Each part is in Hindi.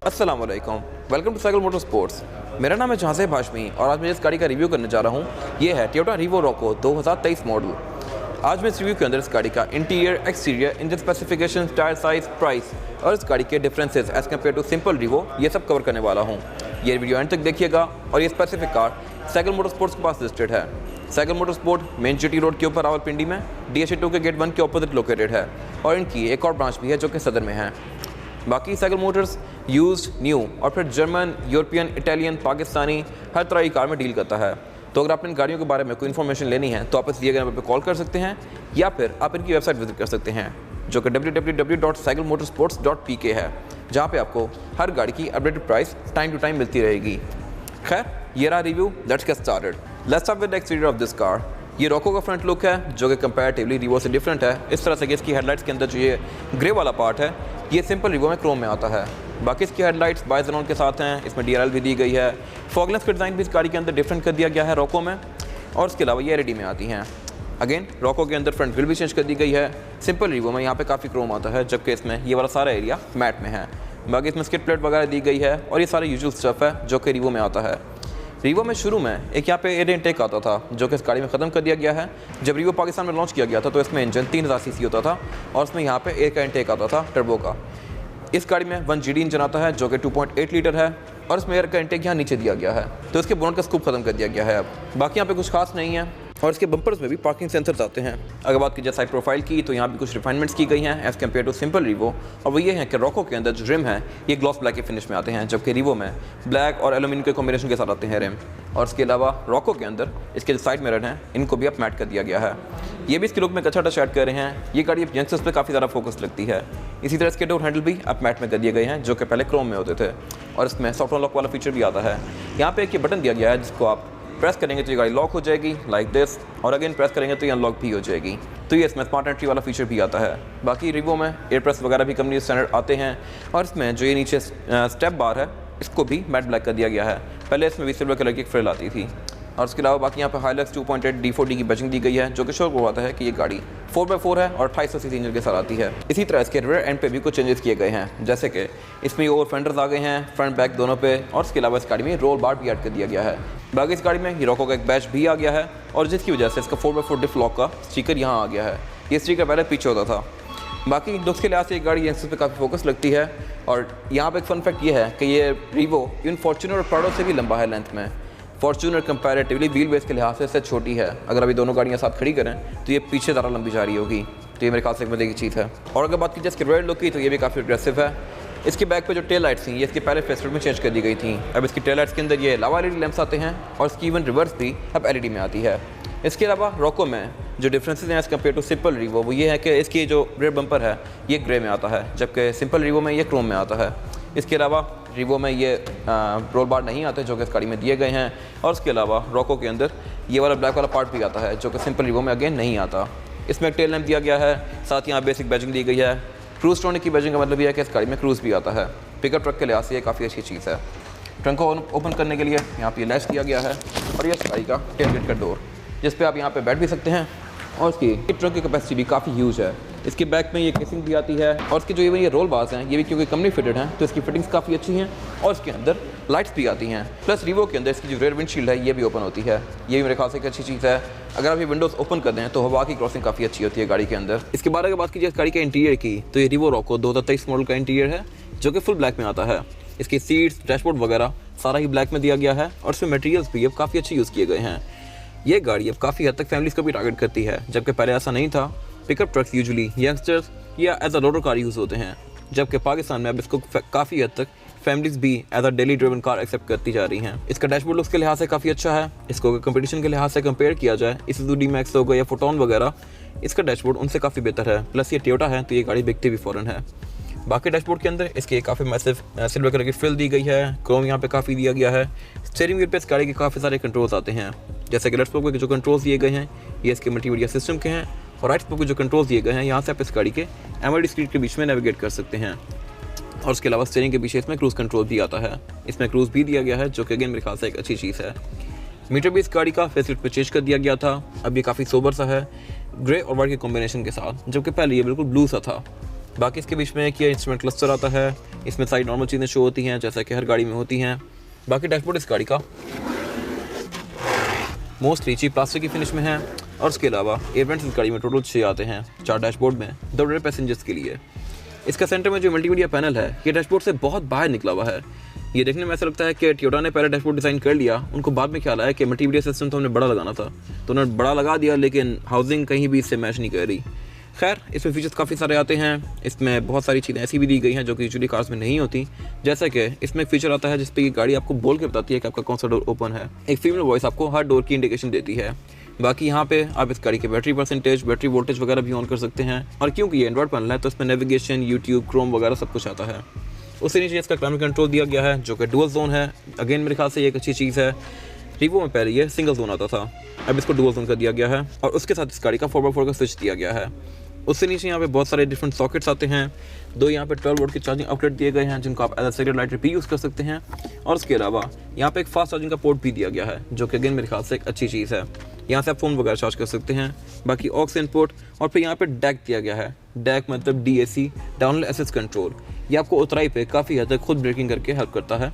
अस्सलाम वालेकुम, welcome to cycle motor sports. मेरा नाम है जहांसेब हाशमी और आज मैं जिस गाड़ी का रिव्यू करने जा रहा हूँ ये है टोयोटा रीवो रॉको 2023 मॉडल। आज मैं इस रिव्यू के अंदर इस गाड़ी का interior, exterior, engine specification, tyre size, price और इस गाड़ी के differences as compare to simple Revo ये सब कवर करने वाला हूँ। ये वीडियो एंड तक देखिएगा। और ये specific car cycle motor sports के पास लिस्टेड है। Cycle motor sport main GT road के ऊपर रावलपिंडी में DHA 2 के गेट 1 के ऑपोजिट लोकेटेड है और इनकी एक और ब्रांच भी है जो कि सदर में है। बाकी साइकिल मोटर्स यूज्ड, न्यू और फिर जर्मन, यूरोपियन, इटालियन, पाकिस्तानी हर तरह की कार में डील करता है। तो अगर आपने इन गाड़ियों के बारे में कोई इन्फॉर्मेशन लेनी है तो आप इस दिए गए नंबर पर कॉल कर सकते हैं या फिर आप इनकी वेबसाइट विजिट कर सकते हैं जो कि www.cyclemotorsports.pk है, जहाँ पे आपको हर गाड़ी की updated price time to time मिलती रहेगी। खैर, ये रहा review, let's get started. Let's start with the exterior of this car. ये रॉको का फ्रंट लुक है जो कि कंपैरेटिवली रीवो से डिफरेंट है। इस तरह से कि इसकी हेडलाइट्स के अंदर जो ये ग्रे वाला पार्ट है ये सिंपल रीवो में क्रोम में आता है। बाकी इसकी हेडलाइट्स बाइजेनॉन के साथ हैं, इसमें DRL भी दी गई है। फॉगलेस का डिज़ाइन भी इस गाड़ी के अंदर डिफरेंट कर दिया गया है रॉको में और इसके अलावा ये LED में आती हैं। अगेन रॉको के अंदर फ्रंट ग्रिल भी चेंज कर दी गई है। सिंपल रीवो में यहाँ पे काफ़ी क्रोम आता है जबकि इसमें ये वाला सारा एरिया मैट में है। बाकी इसमें स्किड प्लेट वगैरह दी गई है और ये सारे यूजुअल स्टफ है जो कि रीवो में आता है। रीवो में शुरू में एक यहाँ पे एयर इनटेक आता था जो कि इस गाड़ी में ख़त्म कर दिया गया है। जब रीवो पाकिस्तान में लॉन्च किया गया था तो इसमें इंजन 3000 cc होता था और इसमें यहाँ पे एयर का इनटेक आता था टर्बो का। इस गाड़ी में 1GD इंजन आता है जो कि 2.8 लीटर है और इसमें एयर का इनटेक यहाँ नीचे दिया गया है तो इसके बोनट का स्कूप खत्म कर दिया गया है। अब बाकी यहाँ पे कुछ खास नहीं है और इसके बम्पर्स में भी पार्किंग सेंसर्स आते हैं। अगर बात की जाए साइड प्रोफाइल की तो यहाँ भी कुछ रिफाइनमेंट्स की गई हैं as compare to simple Revo, और वो ये है कि रॉको के अंदर जो रिम है ये ग्लॉस ब्लैक के फिनिश में आते हैं जबकि रीवो में ब्लैक और एल्यूमिनियम के कॉम्बिनेशन के साथ आते हैं रिम। और इसके अलावा रॉको के अंदर इसके जो साइड मिरर हैं इनको भी अब मैट कर दिया गया है। ये भी इसके लुक में अच्छा टच ऐड कर रहे हैं। ये गाड़ी यंगस्टर्स पे काफ़ी ज़्यादा फोकस लगती है। इसी तरह इसके डोर हैंडल भी अब मैट में कर दिए गए हैं जो कि पहले क्रोम में होते थे और इसमें सॉफ्ट लॉक वाला फीचर भी आता है। यहाँ पे एक ये बटन दिया गया है जिसको आप प्रेस करेंगे तो ये गाड़ी लॉक हो जाएगी लाइक दिस, और अगेन प्रेस करेंगे तो ये अनलॉक भी हो जाएगी। तो ये इसमें स्मार्ट एंट्री वाला फीचर भी आता है। बाकी रीवो में एयर प्रेस वगैरह भी कंपनी स्टैंडर्ड आते हैं और इसमें जो ये नीचे स्टेप बार है इसको भी मैट ब्लैक कर दिया गया है। पहले इसमें भी सिल्वर कलर की एक फ्रिल आती थी। और उसके अलावा बाकी यहाँ पे हाइलक्स 2.8 D4D की बैजिंग दी गई है जो कि शो करवाता है कि ये गाड़ी 4x4 है और 2800 cc इंजन के साथ आती है। इसी तरह इसके रियर एंड पे भी कुछ चेंजेस किए गए हैं, जैसे कि इसमें ओवर फेंडर्स आ गए हैं फ्रंट बैक दोनों पे, और इसके अलावा इस गाड़ी में रोल बार भी ऐड कर दिया गया है। बाकी इस गाड़ी में हीरोको का एक बैच भी आ गया है और जिसकी वजह से इसका 4x4 डिफ लॉक का स्टिकर यहाँ आ गया है। ये स्टिकर पहले पीछे होता था। बाकी लुक्स के लिहाज से ये गाड़ी यंगस्टर्स पे काफ़ी फोकस लगती है। और यहाँ पे एक फन फैक्ट ये है कि ये रीवो इवन फॉर्च्यूनर और प्राडो से भी लंबा है लेंथ में। फॉर्च्यूनर कंपैरेटिवली व्हील बेस के लिहाज से इससे छोटी है। अगर अभी दोनों गाड़ियाँ साथ खड़ी करें तो ये पीछे ज़्यादा लंबी जा रही होगी, तो ये मेरे ख्याल से एक मजे की चीज़ है। और अगर बात की जाए इसके रेयर लुक की तो ये भी काफ़ी अग्रेसिव है। इसके बैक पे जो टेल लाइट्स थी ये इसके पहले फेसलिफ्ट में चेंज कर दी गई थी। अब इसकी टेल लाइट्स के अंदर ये लावा LED लैंप्स आते हैं और इसकी इवन रिवर्स भी अब LED में आती है। इसके अलावा रॉको में जो डिफरेंसेस हैं as compare to simple Revo वो ये है कि इसकी जो रेयर बम्पर है ये ग्रे में आता है जबकि सिंपल रीवो में ये क्रोम में आता है। इसके अलावा रीवो में ये रोल बार नहीं आते जो कि इस गाड़ी में दिए गए हैं और उसके अलावा रॉको के अंदर ये वाला ब्लैक वाला पार्ट भी आता है जो कि सिंपल रीवो में अगेन नहीं आता। इसमें एक टेल लैंप दिया गया है, साथ यहाँ बेसिक बैजिंग दी गई है। क्रूज टोनिक की बैजिंग का मतलब ये है कि इस गाड़ी में क्रूज भी आता है। पिकअप ट्रक के लिहाज से ये काफ़ी अच्छी चीज़ है। ट्रंक को ओपन करने के लिए यहाँ पे लैच दिया गया है और ये इस गाड़ी का टेल गेट का डोर जिस पे आप यहाँ पे बैठ भी सकते हैं। और इसकी ट्रंक की कैपेसिटी भी काफ़ी ह्यूज है। इसके बैक में ये केसिंग भी आती है और इसके जो इवन ये रोल बार्स हैं ये भी क्योंकि कंपनी फिटेड हैं तो इसकी फिटिंग्स काफ़ी अच्छी हैं और इसके अंदर लाइट्स भी आती हैं। प्लस रीवो के अंदर इसकी जो रेयर विंडशील्ड है ये भी ओपन होती है। ये भी मेरे ख्याल से एक अच्छी चीज़ है। अगर आप ये विंडोज़ ओपन कर दें तो हवा की क्रॉसिंग काफ़ी अच्छी होती है गाड़ी के अंदर। इसके बाद अगर बात कीजिए इस गाड़ी के इंटीरियर की तो ये रीवो रॉको 2023 मॉडल का इंटीरियर है जो कि फुल ब्लैक में आता है। इसकी सीट्स, डैशबोर्ड वगैरह सारा ही ब्लैक में दिया गया है और इसमें मटेरियल्स भी अब काफ़ी अच्छे यूज़ किए गए हैं। ये गाड़ी अब काफ़ी हद तक फैमिलीज़ को भी टारगेट करती है जबकि पहले ऐसा नहीं था। पिकअप ट्रक्स यूजुअली यंगस्टर्स या as a loader car use होते हैं जबकि पाकिस्तान में अब इसको काफ़ी हद तक फैमिलीज़ भी as a daily driven car accept करती जा रही हैं। इसका डैशबोर्ड लुक्स के लिहाज से काफ़ी अच्छा है। इसको अगर कंपटीशन के लिहाज से कंपेयर किया जाए इसूज़ू D-Max हो गया या फोटोन वगैरह, इसका डैशबोर्ड उनसे काफ़ी बेहतर है। प्लस ये टोयोटा है तो ये गाड़ी बिकती भी फ़ौरन है। बाकी डैशबोर्ड के अंदर इसके काफ़ी मैसिव सिल्वर कलर की फ्रिल दी गई है। क्रोम यहाँ पे काफ़ी दिया गया है। स्टीयरिंग व्हील पे इस गाड़ी के काफ़ी सारे कंट्रोल्स आते हैं, जैसे कि लेफ्ट स्पोक के जो कंट्रोल्स दिए गए हैं ये इसके मल्टीमीडिया सिस्टम के हैं और राइट स्पोक के जो कंट्रोल्स दिए गए हैं यहाँ से आप इस गाड़ी के एमआईडी स्क्रीन के बीच में नेविगेट कर सकते हैं। और उसके अलावा स्टीयरिंग के पीछे इसमें क्रूज़ कंट्रोल भी आता है। इसमें क्रूज़ भी दिया गया है जो कि अगेन मेरे ख्याल से एक अच्छी चीज़ है। मीटर भी इस गाड़ी का फेसलिफ्ट पे चेंज कर दिया गया था। अब ये काफ़ी सोबर सा है ग्रे और वाइट के कॉम्बिनेशन के साथ, जबकि पहले ये बिल्कुल ब्लू सा था। बाकी इसके बीच में एक ये इंस्ट्रूमेंट क्लस्टर आता है इसमें सारी नॉर्मल चीज़ें शो होती हैं जैसा कि हर गाड़ी में होती हैं। बाकी डैशबोर्ड इस गाड़ी का मोस्टली चीप प्लास्टिक की फिनिश में है और उसके अलावा एयर वेंट्स इस गाड़ी में टोटल 6 आते हैं 4 डैशबोर्ड में, 2 रेयर पैसेंजर्स के लिए। इसका सेंटर में जो मल्टीमीडिया पैनल है ये डैशबोर्ड से बहुत बाहर निकला हुआ है। ये देखने में ऐसा लगता है कि टोयोटा ने पहले डैशबोर्ड डिज़ाइन कर लिया, उनको बाद में ख्याल आया कि मल्टीमीडिया सिस्टम तो हमने बड़ा लगाना था, तो उन्होंने बड़ा लगा दिया, लेकिन हाउसिंग कहीं भी इससे मैच नहीं कर रही। खैर, इसमें फीचर्स काफ़ी सारे आते हैं। इसमें बहुत सारी चीज़ें ऐसी भी दी गई हैं जो कि यूजुअली कार्स में नहीं होती, जैसे कि इसमें एक फीचर आता है जिस पे ये गाड़ी आपको बोल के बताती है कि आपका कौन सा डोर ओपन है। एक फीमेल वॉइस आपको हर डोर की इंडिकेशन देती है। बाकी यहाँ पे आप इस गाड़ी के बैटरी परसेंटेज, बैटरी वोल्टेज वगैरह भी ऑन कर सकते हैं, और क्योंकि ये एंड्रॉइड पैनल है तो इसमें नेविगेशन, यूट्यूब, क्रोम वगैरह सब कुछ आता है। उससे नीचे इसका क्लाइमेट कंट्रोल दिया गया है जो कि डुअल जोन है। अगेन मेरे ख्याल से ये एक अच्छी चीज़ है। रीवो में पहले ये सिंगल जोन आता था, अब इसको डुअल जोन कर दिया गया है, और उसके साथ इस गाड़ी का 4x4 का स्विच दिया गया है। उससे नीचे यहाँ पे बहुत सारे डिफरेंट सॉकेट्स आते हैं। 2 यहाँ पे 12 वोल्ट के चार्जिंग आउटलेट दिए गए हैं जिनको आप एज अ सीरियल लाइटर भी यूज़ कर सकते हैं, और उसके अलावा यहाँ पे एक फास्ट चार्जिंग का पोर्ट भी दिया गया है जो कि अगेन मेरे ख्याल से एक अच्छी चीज़ है। यहाँ से आप फ़ोन वगैरह चार्ज कर सकते हैं। बाकी ऑक्स इनपुट, और फिर यहाँ पे डैक दिया गया है। डैक मतलब DAC, डाउनहिल असिस्ट कंट्रोल। ये आपको उतराई पे काफ़ी हद तक खुद ब्रेकिंग करके हेल्प करता है,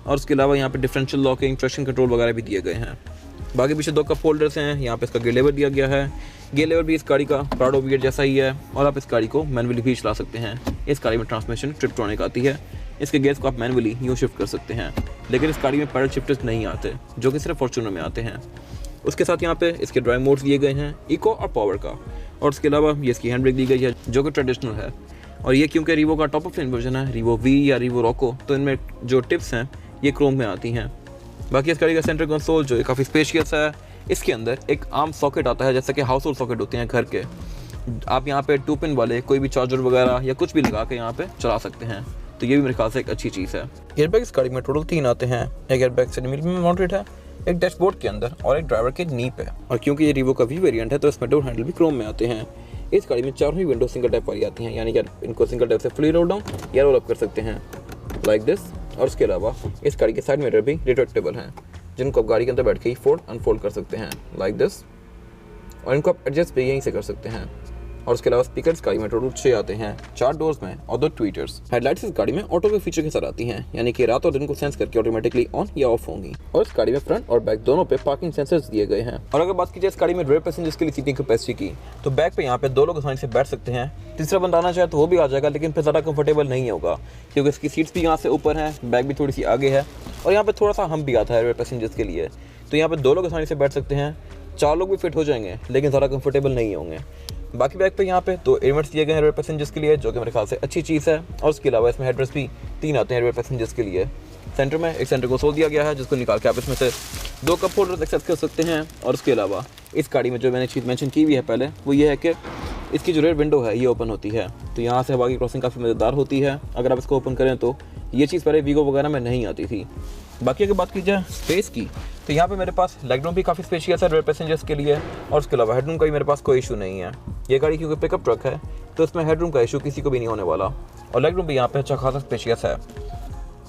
और उसके अलावा यहाँ पे डिफरेंशियल लॉकिंग, ट्रैक्शन कंट्रोल वगैरह भी दिए गए हैं। बाकी पीछे 2 कप होल्डर्स हैं। यहाँ पे इसका गियर लेवर दिया गया है। गियर लेवर भी इस गाड़ी का प्राडो वीएट जैसा ही है, और आप इस गाड़ी को मैनुअली भी चला सकते हैं। इस गाड़ी में ट्रांसमिशन ट्रिप्ट्रॉनिक आती है। इसके गेयर्स को आप मैनुअली यूँ शिफ्ट कर सकते हैं, लेकिन इस गाड़ी में पैडल शिफ्टर्स नहीं आते जो कि सिर्फ फॉर्च्यूनर में आते हैं। उसके साथ यहाँ पे इसके ड्राइव मोड्स दिए गए हैं, इको और पावर का, और उसके अलावा ये इसकी हैंड ब्रेक दी गई है जो कि ट्रेडिशनल है। और ये क्योंकि रीवो का टॉप ऑफ वर्जन है, रीवो V या रीवो रॉको, तो इनमें जो टिप्स हैं ये क्रोम में आती हैं। बाकी इस गाड़ी का सेंटर कंसोल जो है काफ़ी स्पेशियस है। इसके अंदर एक आर्म सॉकेट आता है, जैसे कि हाउस होल्ड सॉकेट होते हैं घर के। आप यहाँ पे 2 पिन वाले कोई भी चार्जर वगैरह या कुछ भी लगा के यहाँ पे चला सकते हैं, तो ये भी मेरे ख्याल से एक अच्छी चीज़ है। एयरबैग इस गाड़ी में टोटल 3 आते हैं। एक एयरबैग स्टीयरिंग व्हील में माउंटेड है, एक डैशबोर्ड के अंदर, और एक ड्राइवर के नी पे। और क्योंकि ये रीवो का V वेरिएंट है तो इसमें डोर हैंडल भी क्रोम में आते हैं। इस गाड़ी में 4 ही विंडो सिंगल टैप वाली आती हैं, यानी कि इनको सिंगल टैप से फुली रोल डाउन या रोल अप कर सकते हैं लाइक दिस। और उसके अलावा इस गाड़ी के साइड मिरर भी रिट्रैक्टेबल हैं, जिनको आप गाड़ी के अंदर बैठ के ही फोल्ड अनफोल्ड कर सकते हैं लाइक दिस, और इनको आप एडजस्ट भी यहीं से कर सकते हैं। और उसके अलावा स्पीकर्स गाड़ी में टोटल 6 आते हैं, 4 डोर्स में और 2 ट्वीटर्स। हेडलाइट्स इस गाड़ी में ऑटो के फीचर के साथ आती हैं, यानी कि रात और दिन को सेंस करके ऑटोमेटिकली ऑन या ऑफ होंगी। और इस गाड़ी में फ्रंट और बैक दोनों पे पार्किंग सेंसर्स दिए गए हैं। और अगर बात की जाए इस गाड़ी में रेयर पैसेंजर्स के लिए सीटिंग कैपेसिटी की, तो बैक पे यहाँ पे 2 लोग आसानी से बैठ सकते हैं। तीसरा बंदा आना चाहे तो वो भी आ जाएगा, लेकिन फिर ज़्यादा कंफर्टेबल नहीं होगा क्योंकि इसकी सीट्स भी यहाँ से ऊपर हैं, बैक भी थोड़ी सी आगे है, और यहाँ पे थोड़ा सा हम भी आता है रेयर पैसेंजर्स के लिए। तो यहाँ पे 2 लोग आसानी से बैठ सकते हैं, 4 लोग भी फिट हो जाएंगे, लेकिन ज़्यादा कंफर्टेबल नहीं होंगे। बाकी बैक पे यहाँ पे 2 एयरवेंट्स दिए गए हैं रेयर पैसेंजर्स के लिए, जो कि मेरे ख्याल से अच्छी चीज़ है। और उसके अलावा इसमें हेडरेस्ट भी 3 आते हैं रेयर पैसेंजर्स के लिए। सेंटर में एक सेंटर कंसोल दिया गया है जिसको निकाल के आप इसमें से 2 कप होल्डर्स एक्सेस कर सकते हैं। और उसके अलावा इस गाड़ी में जो मैंने चीज़ मेंशन की हुई है पहले, वो ये है कि इसकी जो रेयर विंडो है ये ओपन होती है, तो यहाँ से हवा की क्रॉसिंग काफ़ी मज़ेदार होती है अगर आप इसको ओपन करें तो। ये चीज़ पहले वीगो वगैरह में नहीं आती थी। बाकी अगर बात की जाए स्पेस की, तो यहाँ पे मेरे पास लेग रूम भी काफ़ी स्पेशियस है रेयर पैसेंजर्स के लिए, और उसके अलावा हेडरूम का भी मेरे पास कोई इशू नहीं है। ये गाड़ी क्योंकि पिकअप ट्रक है तो इसमें हेडरूम का इशू किसी को भी नहीं होने वाला, और लेग रूम भी यहाँ पे अच्छा खासा स्पेशियस है।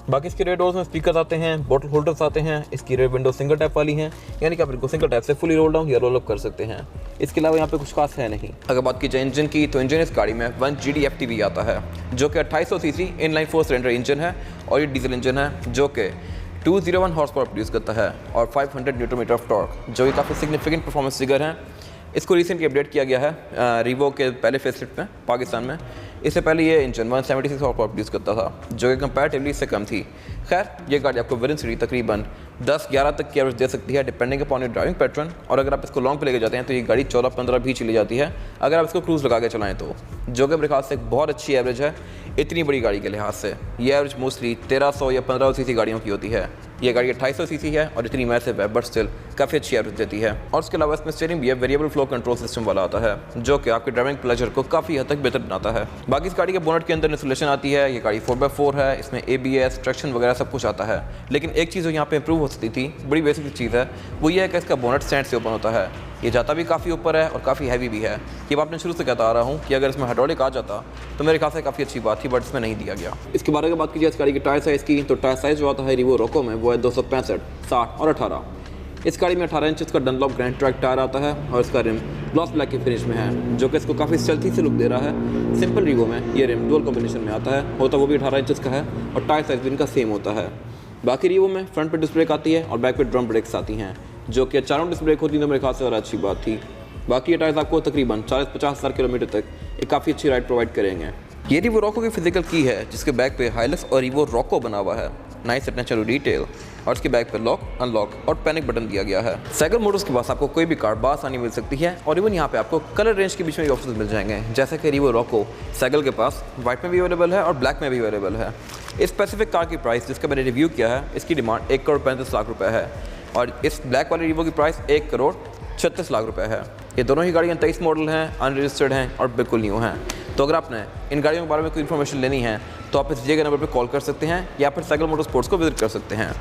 बाकी इसके रेयर डोर्स में स्पीकर आते हैं, बॉटल होल्डर्स आते हैं। इसकी रेयर विंडो सिंगल टैप वाली हैं, यानी कि आप इनको सिंगल टैप से फुली रोल डाउन या रोल अप कर सकते हैं। इसके अलावा यहाँ पे कुछ खास है नहीं। अगर बात की जाए इंजन की, तो इंजन इस गाड़ी में 1 GD-FTV आता है, जो कि 2800 सीसी इनलाइन 4 सिलेंडर इंजन है, और ये डीजल इंजन है जो कि 201 हॉर्स पावर प्रोड्यूस करता है, और 500 न्यूटन मीटर ऑफ टॉर्क, जो कि काफ़ी सिग्निफिकेंट परफॉर्मेंस फिगर है। इसको रिसेंटली अपडेट किया गया है रीवो के पहले फेसलिफ्ट में पाकिस्तान में। इससे पहले ये इंजन 176 हॉर्स पावर प्रोड्यूस करता था, जो कि कंपैरेटिवली इससे कम थी। खैर, ये गाड़ी आपको विद इन सिटी तकरीबन 10-11 तक की एवरेज दे सकती है, depending upon your driving pattern. और अगर आप इसको लॉन्ग पे लेके जाते हैं तो ये गाड़ी 14-15 भी चली जाती है अगर आप इसको क्रूज़ लगा के चलाएं तो, जो कि मेरे ख्याल से एक बहुत अच्छी एवरेज है इतनी बड़ी गाड़ी के लिहाज से। ये एवरेज मोस्टली 1300 या 1500 सीसी गाड़ियों की होती है। ये गाड़ी 2800 सीसी है और इतनी मैसिव है, बट स्टिल काफ़ी अच्छी एवरेज देती है। और उसके अलावा इसमें स्टीयरिंग भी है, वेरिएबल फ्लो कंट्रोल सिस्टम वाला आता है, जो कि आपके ड्राइविंग प्लेजर को काफ़ी हद तक बेहतर बनाता है। बाकी इस गाड़ी के बोनट के अंदर इंसुलेशन आती है। ये गाड़ी 4x4 है, इसमें ABS, ट्रैक्शन वगैरह सब कुछ आता है। लेकिन एक चीज़ जो यहाँ पे इंप्रूव हो सकती थी, बड़ी बेसिक चीज़ है, वो ये है कि इसका बोनट स्टैंड से ओपन होता है। ये जाता भी काफ़ी ऊपर है और काफ़ी हैवी भी है। ये बात मैं शुरू से कहता आ रहा हूँ कि अगर इसमें हाइड्रोलिक आ जाता तो मेरे ख्याल से काफ़ी अच्छी बात थी, बट इसमें नहीं दिया गया। इसके बारे में बात की जाए इस गाड़ी के टायर साइज़ की, तो टायर साइज़ जो आता है रीवो रॉको में वो है 265, 60 और 18। इस गाड़ी में 18 इंच का डनलॉप ग्रैंड ट्रैक टायर आता है और इसका रिम ग्लॉस ब्लैक के फिनिश में है, जो कि इसको काफ़ी स्टेल्थी से लुक दे रहा है। सिंपल रीवो में ये रिम डुअल कॉम्बिनेशन में आता है, होता वो भी 18 इंच का है और टायर साइज भी इनका सेम होता है। बाकी रीवो में फ्रंट पे डिस्क ब्रेक आती है और बैक पे ड्रम ब्रेक्स आती हैं, जो कि चारों डिस्क ब्रेक होती है तो मेरे ख्याल से ज़्यादा अच्छी बात थी। बाकी ये टायर्स आपको तकरीबन 40-50 हज़ार किलोमीटर तक एक काफ़ी अच्छी राइड प्रोवाइड करेंगे। ये रिवो रॉको की फिजिकल की है, जिसके बैक पे हाइलक्स और रिवो रॉको बना हुआ है, नाइस अटेंशन टू डिटेल, और इसके बैक पे लॉक, अनलॉक और पैनिक बटन दिया गया है। सैगल मोटर्स के पास आपको कोई भी कार बासानी मिल सकती है और इवन यहाँ पे आपको कलर रेंज के बीच में भी ऑप्शन मिल जाएंगे, जैसे कि रिवो रॉको सैगल के पास वाइट में भी अवेलेबल है और ब्लैक में भी अवेलेबल है। इस स्पेसिफिक कार की प्राइस जिसका मैंने रिव्यू किया है, इसकी डिमांड 1,35,00,000 रुपये है और इस ब्लैक वाली रिवो की प्राइस 1,36,00,000 रुपये है। ये दोनों ही गाड़ियाँ 23 मॉडल हैं, अनरजिस्टर्ड हैं और बिल्कुल न्यू हैं। तो अगर आपने इन गाड़ियों के बारे में कोई इन्फॉर्मेशन लेनी है तो आप इस दिए गए नंबर पर कॉल कर सकते हैं या फिर सैगल मोटर स्पोर्ट्स को विजिट कर सकते हैं।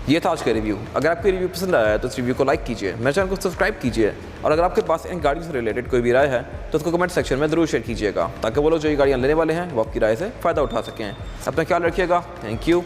ये था आज का रिव्यू। अगर आपको रिव्यू पसंद आया है तो इस रिव्यू को लाइक कीजिए, मेरे चैनल को सब्सक्राइब कीजिए और अगर आपके पास इन गाड़ियों से रिलेटेड कोई भी राय है तो उसको कमेंट सेक्शन में ज़रूर शेयर कीजिएगा, ताकि वो लोग जो ये गाड़ियाँ लेने वाले हैं वो आपकी राय से फ़ायदा उठा सकें। अपना ख्याल रखिएगा। Thank you.